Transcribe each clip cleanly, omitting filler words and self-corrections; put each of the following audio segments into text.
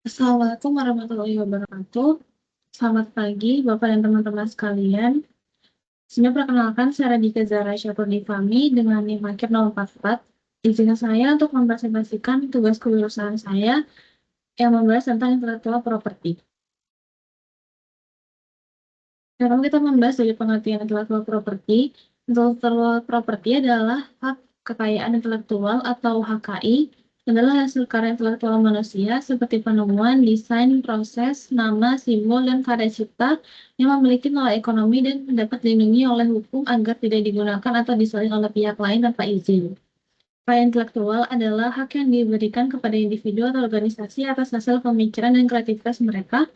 Assalamualaikum warahmatullahi wabarakatuh. Selamat pagi, Bapak dan teman-teman sekalian. Sebelumnya perkenalkan, saya Radhika Zahra Syafruddinifahmi dengan NIM Akhir 044. Izinkan saya untuk mempresentasikan tugas kewirausahaan saya yang membahas tentang intellectual property. Sekarang kita membahas dari pengertian intellectual property. Intellectual property adalah hak kekayaan intelektual atau HKI adalah hasil karya intelektual manusia seperti penemuan, desain, proses, nama, simbol, dan karya cipta yang memiliki nilai ekonomi dan dapat dilindungi oleh hukum agar tidak digunakan atau disalin oleh pihak lain tanpa izin. Kekayaan intelektual adalah hak yang diberikan kepada individu atau organisasi atas hasil pemikiran dan kreativitas mereka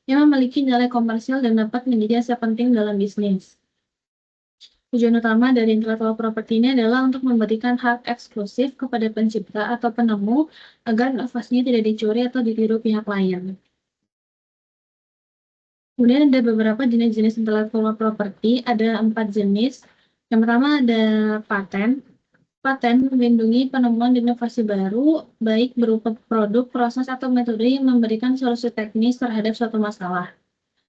yang memiliki nilai komersial dan dapat menjadi aset penting dalam bisnis. Tujuan utama dari intellectual property ini adalah untuk memberikan hak eksklusif kepada pencipta atau penemu agar inovasinya tidak dicuri atau ditiru pihak lain. Kemudian ada beberapa jenis-jenis intellectual property, ada 4 jenis. Yang pertama ada paten. Paten melindungi penemuan dan inovasi baru, baik berupa produk, proses, atau metode yang memberikan solusi teknis terhadap suatu masalah.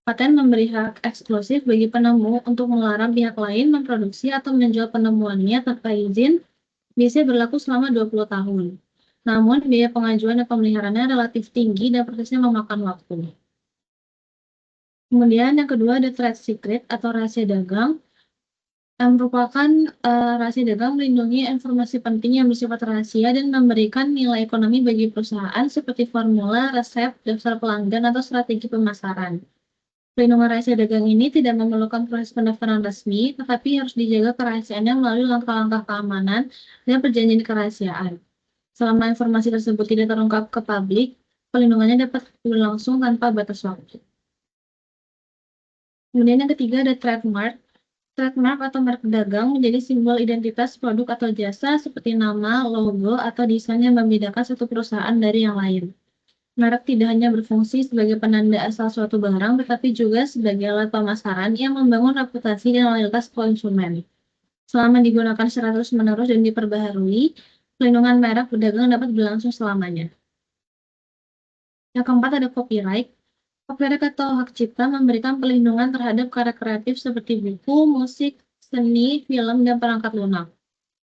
Paten memberi hak eksklusif bagi penemu untuk melarang pihak lain memproduksi atau menjual penemuannya tanpa izin, biasanya berlaku selama 20 tahun. Namun, biaya pengajuan dan pemeliharaannya relatif tinggi dan prosesnya memakan waktu. Kemudian yang kedua ada trade secret atau rahasia dagang, yang merupakan rahasia dagang melindungi informasi penting yang bersifat rahasia dan memberikan nilai ekonomi bagi perusahaan seperti formula, resep, daftar pelanggan, atau strategi pemasaran. Pelindungan rahasia dagang ini tidak memerlukan proses pendaftaran resmi, tetapi harus dijaga kerahasiaannya melalui langkah-langkah keamanan dan perjanjian kerahasiaan. Selama informasi tersebut tidak terungkap ke publik, pelindungannya dapat berlangsung tanpa batas waktu. Kemudian yang ketiga ada trademark. Trademark atau merek dagang menjadi simbol identitas produk atau jasa seperti nama, logo, atau desain yang membedakan satu perusahaan dari yang lain. Merek tidak hanya berfungsi sebagai penanda asal suatu barang, tetapi juga sebagai alat pemasaran yang membangun reputasi dan loyalitas konsumen. Selama digunakan secara terus-menerus dan diperbaharui, pelindungan merek pedagang dapat berlangsung selamanya. Yang keempat ada copyright. Copyright atau hak cipta memberikan perlindungan terhadap karya kreatif seperti buku, musik, seni, film, dan perangkat lunak.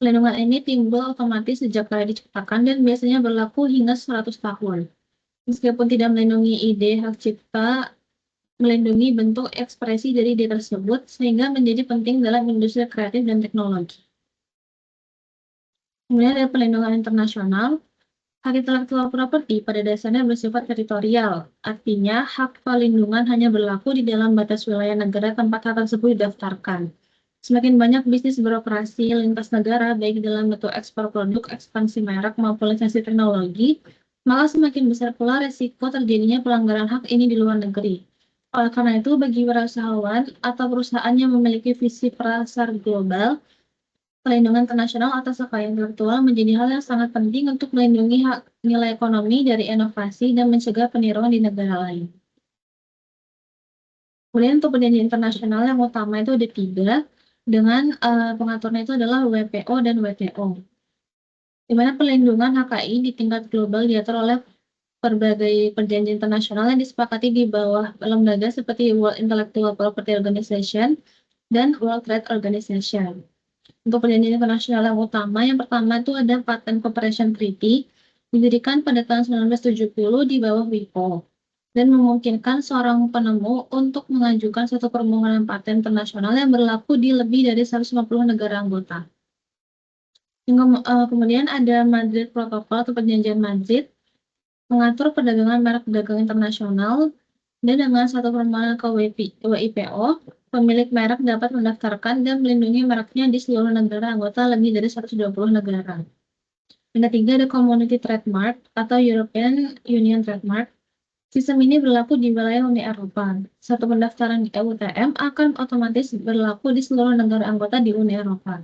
Perlindungan ini timbul otomatis sejak karya diciptakan dan biasanya berlaku hingga 100 tahun. Meskipun tidak melindungi ide, hak cipta melindungi bentuk ekspresi dari ide tersebut sehingga menjadi penting dalam industri kreatif dan teknologi. Kemudian ada perlindungan internasional. Hak intellectual property pada dasarnya bersifat teritorial, artinya hak perlindungan hanya berlaku di dalam batas wilayah negara tempat hak tersebut didaftarkan. Semakin banyak bisnis beroperasi lintas negara, baik dalam bentuk ekspor produk, ekspansi merek, maupun lisensi teknologi, maka semakin besar pula resiko terjadinya pelanggaran hak ini di luar negeri. Oleh karena itu, bagi wirausahawan atau perusahaan yang memiliki visi pasar global, perlindungan internasional atas kekayaan intelektual menjadi hal yang sangat penting untuk melindungi hak nilai ekonomi dari inovasi dan mencegah peniruan di negara lain. Kemudian untuk perjanjian internasional yang utama itu ada 3, dengan pengaturnya itu adalah WPO dan WTO. Di mana perlindungan HKI di tingkat global diatur oleh berbagai perjanjian internasional yang disepakati di bawah lembaga seperti World Intellectual Property Organization dan World Trade Organization. Untuk perjanjian internasional yang utama, yang pertama itu ada Patent Cooperation Treaty, didirikan pada tahun 1970 di bawah WIPO, dan memungkinkan seorang penemu untuk mengajukan suatu permohonan paten internasional yang berlaku di lebih dari 150 negara anggota. Kemudian ada Madrid Protocol atau Perjanjian Madrid, mengatur perdagangan merek dagang internasional, dan dengan satu permohonan ke WIPO, pemilik merek dapat mendaftarkan dan melindungi mereknya di seluruh negara anggota lebih dari 120 negara. Yang ketiga ada Community Trademark atau European Union Trademark. Sistem ini berlaku di wilayah Uni Eropa. Satu pendaftaran di EUTM akan otomatis berlaku di seluruh negara anggota di Uni Eropa.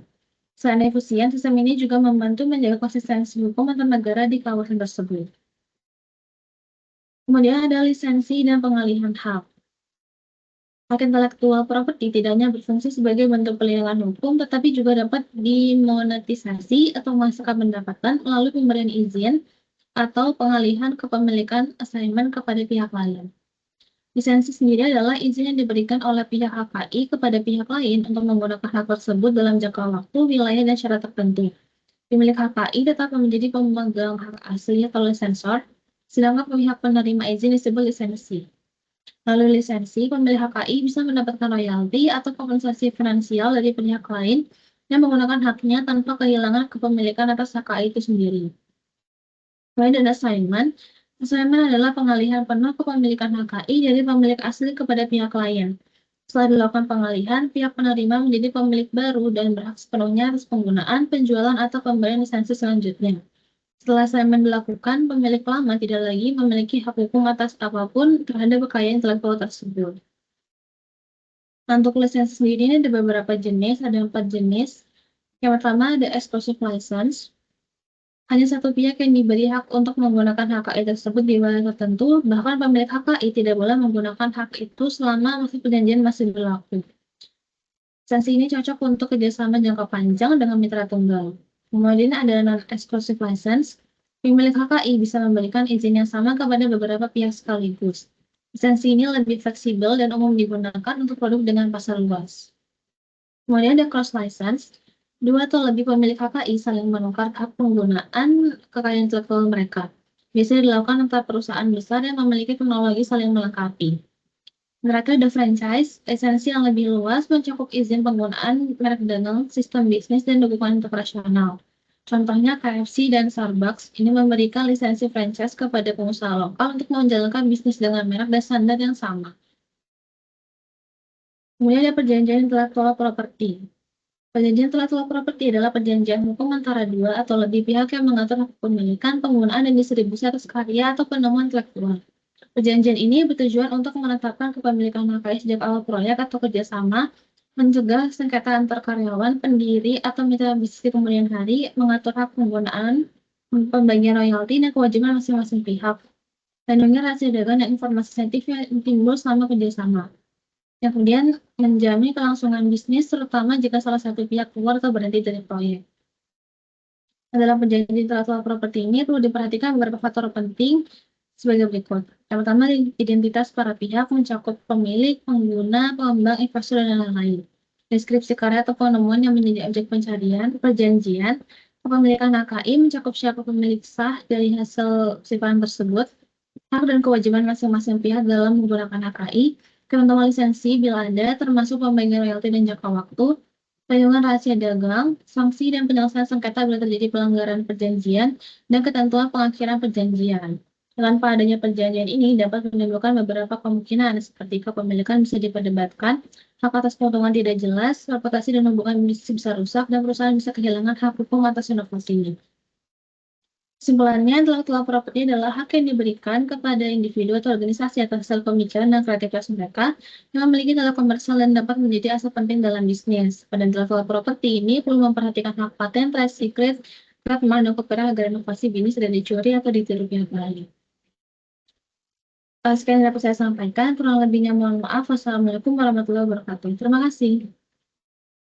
Selain efisien, sistem ini juga membantu menjaga konsistensi hukum antar negara di kawasan tersebut. Kemudian ada lisensi dan pengalihan hak. Hak intelektual properti tidak hanya berfungsi sebagai bentuk perlindungan hukum, tetapi juga dapat dimonetisasi atau menghasilkan pendapatan melalui pemberian izin, atau pengalihan kepemilikan assignment kepada pihak lain. Lisensi sendiri adalah izin yang diberikan oleh pihak HKI kepada pihak lain untuk menggunakan hak tersebut dalam jangka waktu, wilayah, dan syarat tertentu. Pemilik HKI tetap menjadi pemegang hak asli atau lisensor, sedangkan pihak penerima izin disebut lisensi. Lalu lisensi, pemilik HKI bisa mendapatkan royalti atau kompensasi finansial dari pihak lain yang menggunakan haknya tanpa kehilangan kepemilikan atas HKI itu sendiri. Kemudian ada assignment. Assignment adalah pengalihan penuh kepemilikan HKI dari pemilik asli kepada pihak lain. Setelah dilakukan pengalihan, pihak penerima menjadi pemilik baru dan berhak sepenuhnya atas penggunaan, penjualan, atau pemberian lisensi selanjutnya. Setelah assignment dilakukan, pemilik lama tidak lagi memiliki hak hukum atas apapun terhadap kekayaan intelektual tersebut. Nah, untuk lisensi sendiri ini ada beberapa jenis, ada 4 jenis. Yang pertama ada exclusive license. Hanya satu pihak yang diberi hak untuk menggunakan HKI tersebut di wilayah tertentu, bahkan pemilik HKI tidak boleh menggunakan hak itu selama perjanjian masih berlaku. Lisensi ini cocok untuk kerjasama jangka panjang dengan mitra tunggal. Kemudian ada non-exclusive license. Pemilik HKI bisa memberikan izin yang sama kepada beberapa pihak sekaligus. Lisensi ini lebih fleksibel dan umum digunakan untuk produk dengan pasar luas. Kemudian ada cross license. Dua atau lebih pemilik HKI saling menukar hak penggunaan kekayaan intelektual mereka. Biasanya dilakukan antara perusahaan besar yang memiliki teknologi saling melengkapi. Terakhir ada franchise, lisensi yang lebih luas mencakup izin penggunaan merek dagang, sistem bisnis, dan dukungan operasional. Contohnya KFC dan Starbucks ini memberikan lisensi franchise kepada pengusaha lokal untuk menjalankan bisnis dengan merek dan standar yang sama. Kemudian ada perjanjian intelektual properti. Perjanjian intelektual properti adalah perjanjian hukum antara dua atau lebih pihak yang mengatur hak kepemilikan, penggunaan, dan distribusi atas karya atau penemuan intelektual. Perjanjian ini bertujuan untuk menetapkan kepemilikan HKI sejak awal proyek atau kerjasama, mencegah sengketa antar karyawan, pendiri, atau mitra bisnis di kemudian hari, mengatur hak penggunaan, pembagian royalti, dan kewajiban masing-masing pihak, dan rahasia dagang dan informasi sensitif yang timbul selama kerjasama. Yang kemudian menjamin kelangsungan bisnis, terutama jika salah satu pihak keluar atau berhenti dari proyek. Dalam perjanjian intelektual properti ini perlu diperhatikan beberapa faktor penting sebagai berikut. Yang pertama, identitas para pihak mencakup pemilik, pengguna, pengembang, investor, dan lain-lain. Deskripsi karya atau penemuan yang menjadi objek pencarian, perjanjian, kepemilikan HKI mencakup siapa pemilik sah dari hasil simpanan tersebut, hak dan kewajiban masing-masing pihak dalam menggunakan HKI, ketentuan lisensi bila ada, termasuk pembagian royalti dan jangka waktu, perlindungan rahasia dagang, sanksi dan penyelesaian sengketa bila terjadi pelanggaran perjanjian, dan ketentuan pengakhiran perjanjian. Tanpa adanya perjanjian ini dapat menimbulkan beberapa kemungkinan seperti kepemilikan bisa diperdebatkan, hak atas keuntungan tidak jelas, reputasi dan hubungan bisnis bisa rusak, dan perusahaan bisa kehilangan hak hukum atas inovasinya. Kesimpulannya, intellectual property adalah hak yang diberikan kepada individu atau organisasi atas hasil pemikiran dan kreativitas mereka yang memiliki nilai komersial dan dapat menjadi aset penting dalam bisnis. Pada intellectual property ini perlu memperhatikan hak paten, trade secret, trademark, dan copyright agar inovasi bisnis tidak dicuri atau ditiru pihak lain. Sekian yang dapat saya sampaikan, kurang lebihnya mohon maaf. Wassalamualaikum warahmatullahi wabarakatuh. Terima kasih.